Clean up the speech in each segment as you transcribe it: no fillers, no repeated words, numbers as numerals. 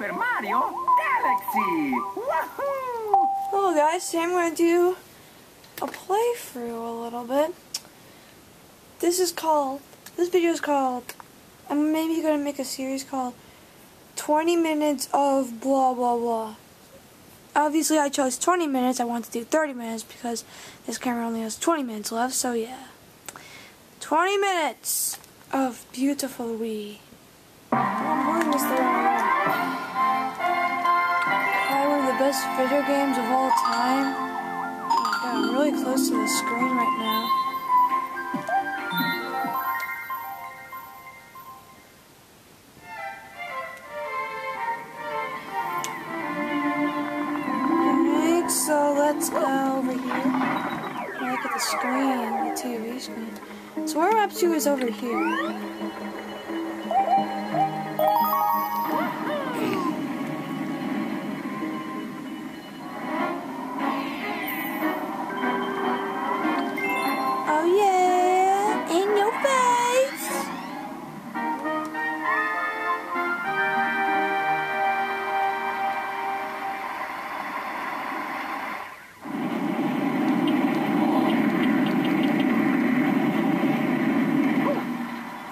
Super Mario Galaxy! Woohoo! Hello guys, today I'm going to do a playthrough a little bit. This video is called, I'm maybe going to make a series called 20 minutes of blah blah blah. Obviously I chose 20 minutes, I want to do 30 minutes because this camera only has 20 minutes left, so yeah. 20 minutes of beautiful Wii. Probably one of the best video games of all time. Oh my god, I'm really close to the screen right now. Alright, so let's go over here. Look at the screen, the TV screen. So where I'm up to is over here. Oh yeah, in your face.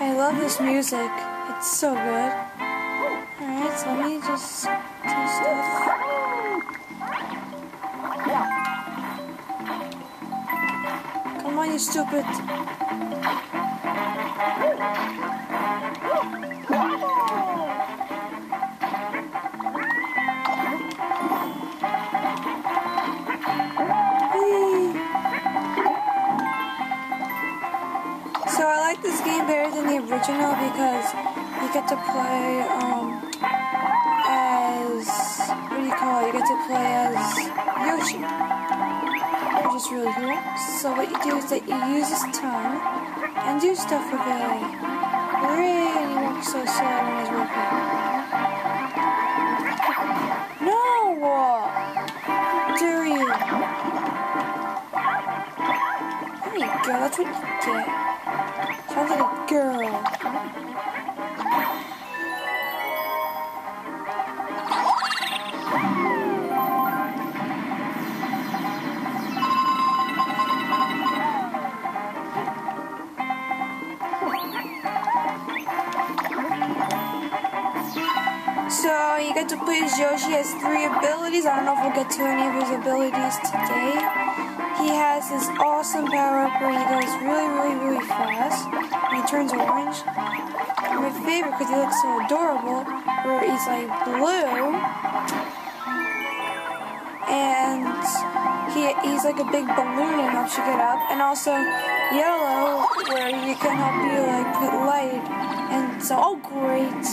I love this music. It's so good. Alright, so let me just do stuff. Come on, you stupid. So I like this game better than the original because you get to play as, what do you call it? You get to play as Yoshi, which is really cool. So what you do is that you use his tongue and do stuff with it. Hooray! And he walks so slow when he's walking. No! How dare you? There you go, that's what you get. Sounds like a girl. So you get to play as Yoshi. He has 3 abilities. I don't know if we'll get to any of his abilities today. He has this awesome power-up where he goes really fast, and he turns orange. And my favorite, because he looks so adorable, where he's like blue, and he's like a big balloon and helps you get up, and also yellow, where he can help you like put light, and so, oh great.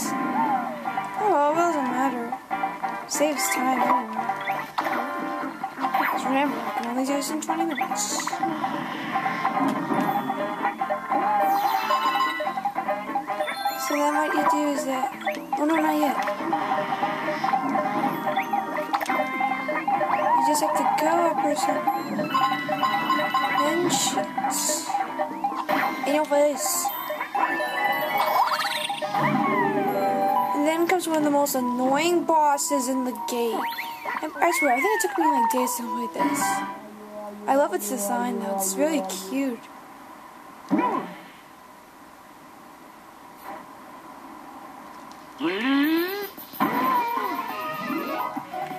Oh, well, it doesn't matter. Saves time anyway. Just remember, I can only do this in 20 minutes. So then what you do is that... Oh no, not yet. You just have to go up or something. Then shoot. In your face. And then comes one of the most annoying bosses in the game. I swear, I think it took me like days to complete this. I love its design though, it's really cute.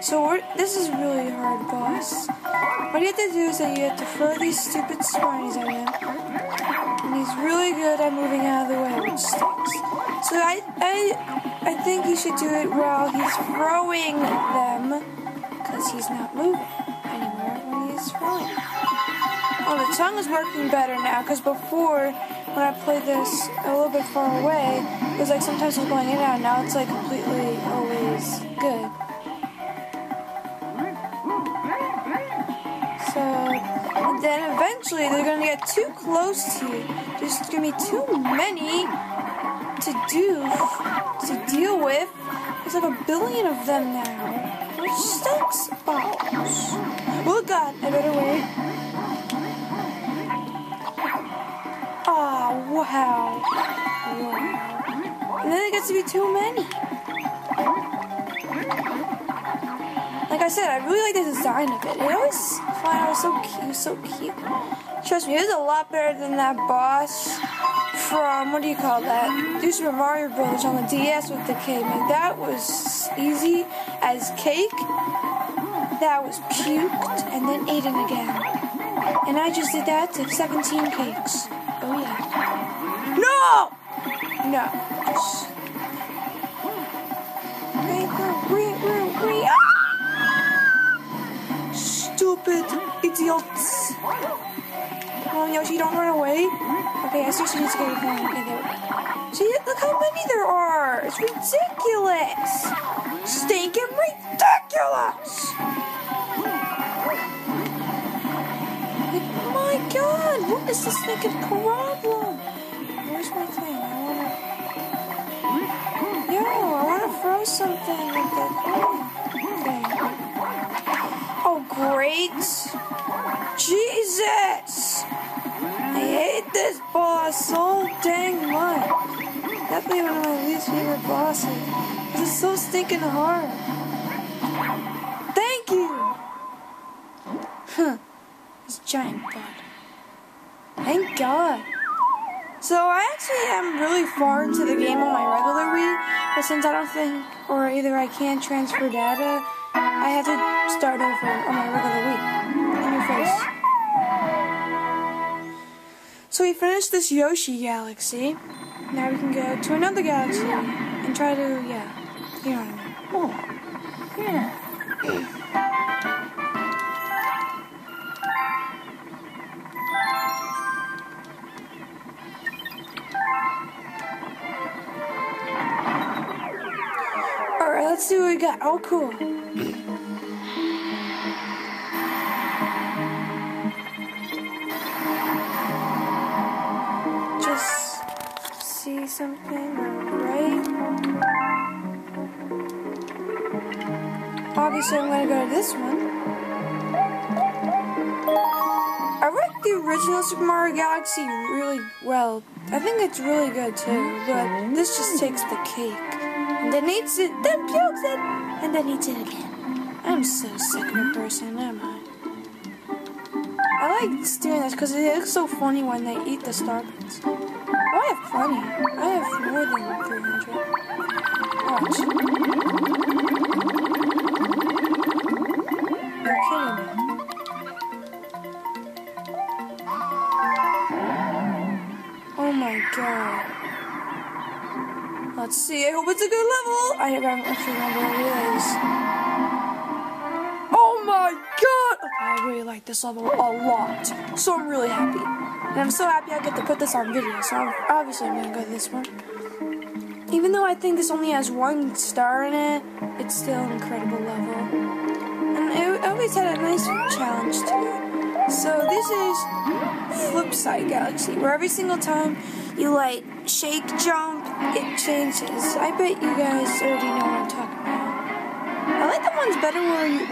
So this is a really hard boss. What you have to do is that you have to throw these stupid spines at him. And he's really good at moving out of the way, which stinks. So I think you should do it while he's throwing them, because he's not moving anywhere when he's throwing. Oh, the tongue is working better now, because before, when I played this a little bit far away, it was like sometimes it was going in and out. Now it's like completely always good. So, and then eventually they're going to get too close to you. There's going to be too many to deal with. There's like 1 billion of them now. Which stinks balls. Oh god, I better wait. Oh, wow. And then it gets to be too many. I said, I really like the design of it. It always fine. I was so cute. Trust me, it was a lot better than that boss from, what do you call that? New Super Mario Bros. On the DS with the cake. Man, that was easy as cake. That was puked and then eaten again. And I just did that to 17 cakes. Oh yeah. No! No. Ah! Stupid idiots. Come on, Yoshi, don't run away. Okay, I seriously need to get your phone. Okay, there we go. See, look how many there are. It's ridiculous. Stinking ridiculous. Like, my God, what is this stinking problem? Where's my thing? I wanna throw something with that thing. Oh, great. Jesus! I hate this boss so dang much. Definitely one of my least favorite bosses. It's so stinking hard. Thank you! Huh. This giant bud. Thank God. So I actually am really far into the game on my regular Wii, but since I don't think, or either I can't transfer data, I have to start over on my regular Wii. In your face. So we finished this Yoshi galaxy. Now we can go to another galaxy and try to, yeah, you know what I mean. Oh, yeah. Alright, let's see what we got. Oh, cool. See something, right? Obviously, I'm gonna go to this one. I like the original Super Mario Galaxy really well. I think it's really good too, but this just takes the cake. And then eats it, then pukes it, and then eats it again. I'm so sick of a person, am I? I like doing this because it looks so funny when they eat the star bits. Oh, I have plenty. I have more than 300. Watch. You're kidding me. Oh my God. Let's see. I hope it's a good level. I don't actually remember what it is. Oh my God! Okay, I really like this level a lot. So I'm really happy. And I'm so happy I get to put this on video, so obviously I'm going to go to this one. Even though I think this only has 1 star in it, it's still an incredible level. And it always had a nice challenge to it. So this is Flipside Galaxy, where every single time you like shake jump, it changes. I bet you guys already know what I'm talking about. I like the ones better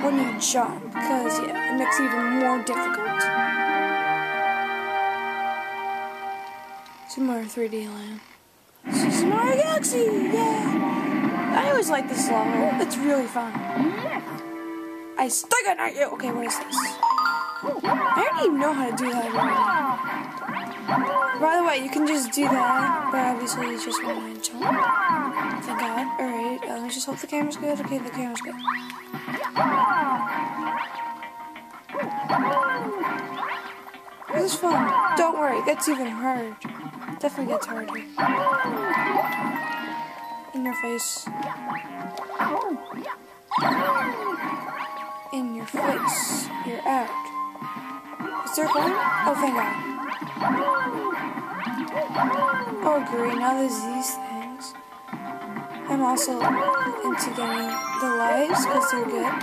when you jump, because yeah, it makes it even more difficult. Some more 3D land. Super Mario Galaxy! Yeah! I always like this level. It's really fun. I stuck it at you! Okay, what is this? I already know how to do that already. By the way, you can just do that, but obviously you just want to jump. Thank God. Alright, let me just hope the camera's good. Okay, the camera's good. This is fun. Don't worry, it gets even harder. Definitely gets harder. In your face. In your face. You're out. Is there one? Oh, thank God. Oh, great. Now there's these things. I'm also into getting the lives because they're good.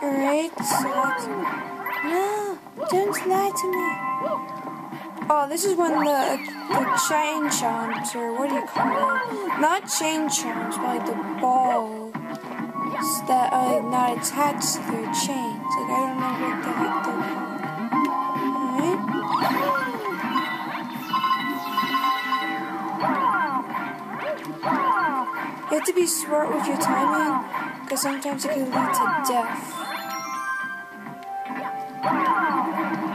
Alright, so that's... No! Don't lie to me! Oh, this is when the chain chomps, or what do you call it? Not chain chomps, but like the balls that I like not attached to their chains. Like I don't know what the heck they're called. Alright. You have to be smart with your timing, because sometimes it can lead to death.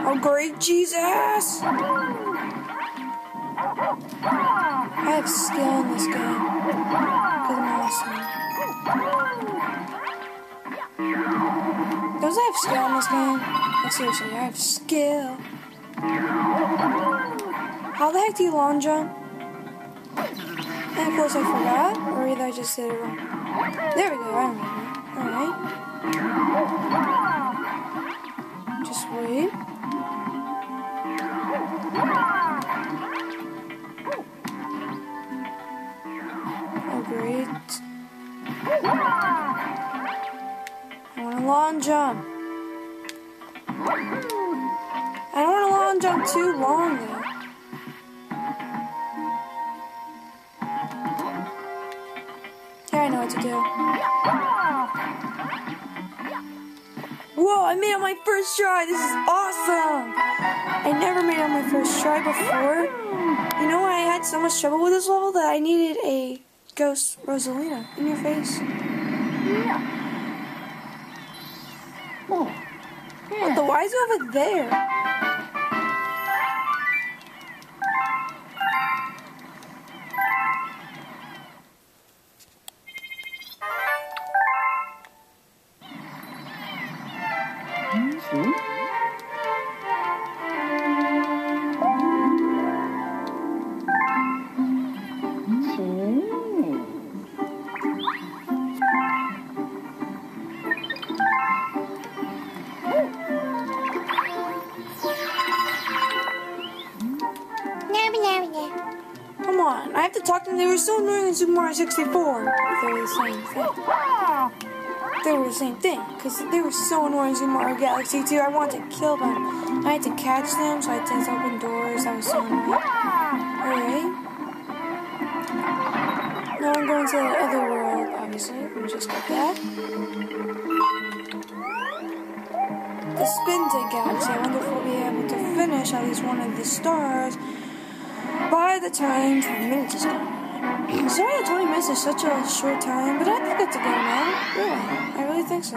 Oh great Jesus! I have skill in this game, because I'm awesome. Don't I have skill in this game? Like seriously, I have skill. How the heck do you long jump? And of course I forgot, or either I just did it wrong. There we go, I remember. Alright. Just wait. Oh great. I want a long jump. I don't want a long jump too long though. Here I know what to do. Whoa, I made it on my first try. This is awesome. I never made it on my first try before. You know why I had so much trouble with this level? That I needed a Ghost Rosalina in your face. What the? Why is it over there? Come on, I have to talk to them. They were so annoying in Super Mario 64. They were the same thing. They were the same thing, because they were so annoying in Super Mario Galaxy 2. I wanted to kill them. I had to catch them, so I had to open doors. That was so annoying. Alright. Now I'm going to the other world, obviously. Let me just get that. The Spinta Galaxy. I wonder if we'll be able to finish at least one of the stars by the time 20 minutes is done. Sorry that 20 minutes is such a short time, but I think it's a good amount. Really. I really think so.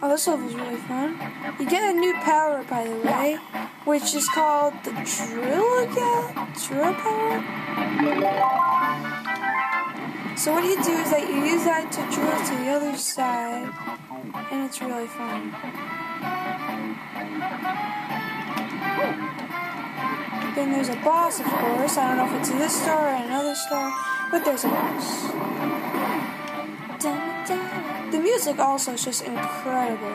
Oh, this level's really fun. You get a new power, by the way, which is called the Drill Power? So what you do is that you use that to drill to the other side, and it's really fun. Then there's a boss, of course. I don't know if it's this star or another star, but there's a boss. The music also is just incredible.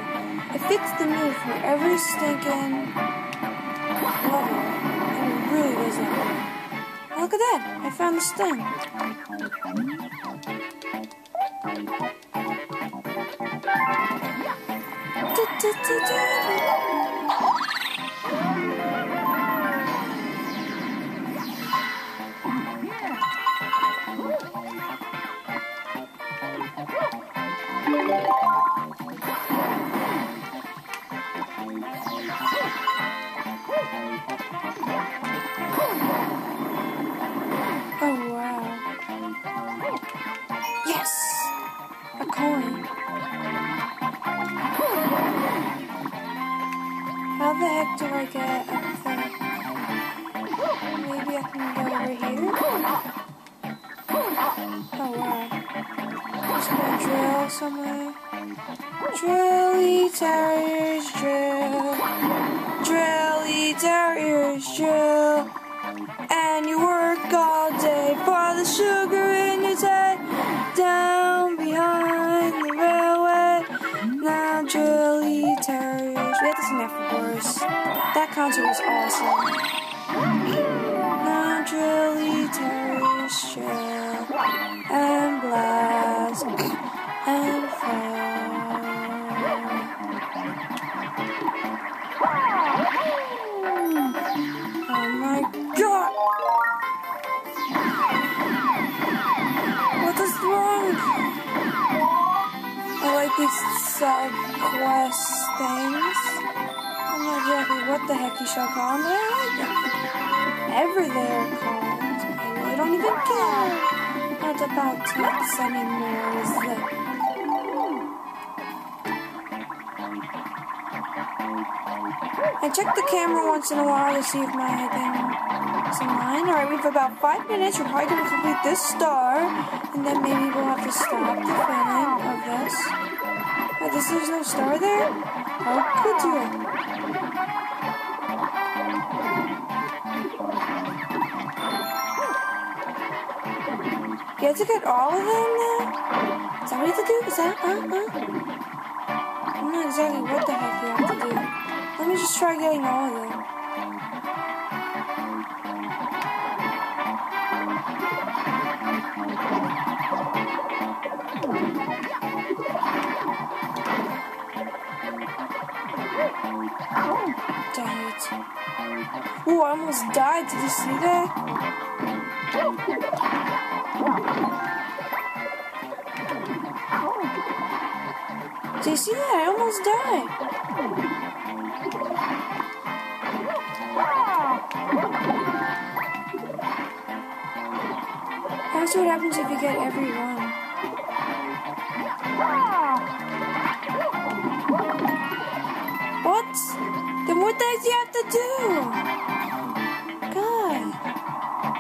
It fits the mood for every stinking level, and it really does that. Look at that! I found the sting. Oh wow. Yes! A coin. How the heck do I get up there? Maybe I can go over here? Oh wow. Just gonna drill somewhere. Drilly terriers drill. Drilly terriers drill. And you work all day for the sugar in your tea. Down behind the railway. Now drilly terriers. We had to sing that for chorus. That concert was awesome. Now drilly terriers drill. And blast. And fall. sub-quest things. I'm not exactly what the heck you shall call them, but I like them. Whatever they're called. I really don't even care. Not about tits anymore, is that? I check the camera once in a while to see if my thing is in line. Alright, we have about 5 minutes. We're probably going to complete this star, and then maybe we'll have to stop the filming of this. But there's no star there? How could you? You have to get all of them now? Is that what you have to do? Is that, I'm not exactly what the heck you have to do. Let me just try getting all of them. Dang it. Ooh, I almost died. Did you see that? Did you see that? I almost died. That's what happens if you get every one. What? Then what does you have to do? God.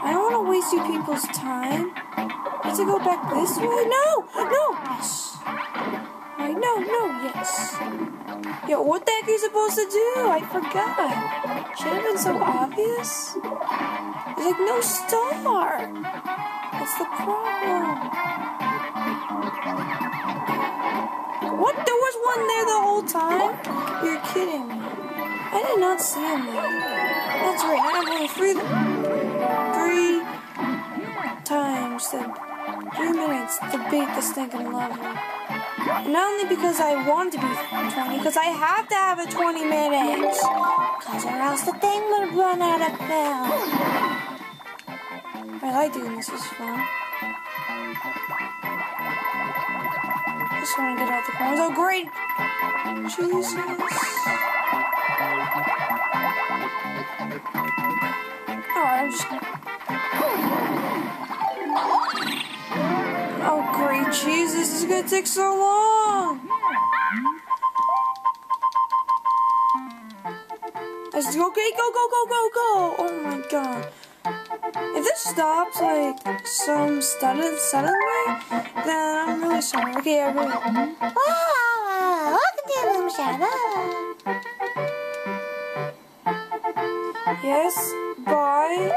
I don't want to waste you people's time. I have to go back this way? No! No! Yes. Alright, no, yes. Yo, what the heck are you supposed to do? I forgot. Should have been so obvious. There's like no star. That's the problem. What? There was one there the whole time? You're kidding me. I did not see him there. That's right. I have only three times, 3 minutes to beat the stinking level. And not only because I want to be 20, because I have to have it 20 minutes. Because or else the thing will run out of film. I like doing this. It's fun. Just want to get out the corners. Oh, great! Jesus. Alright, I'm just... Oh, great. Jesus, this is going to take so long. Let's go. Okay, go. Oh, my God. If this stops, like, suddenly, then I'm really sorry. Okay, everyone. Welcome to Loom Shadow. Yes, bye.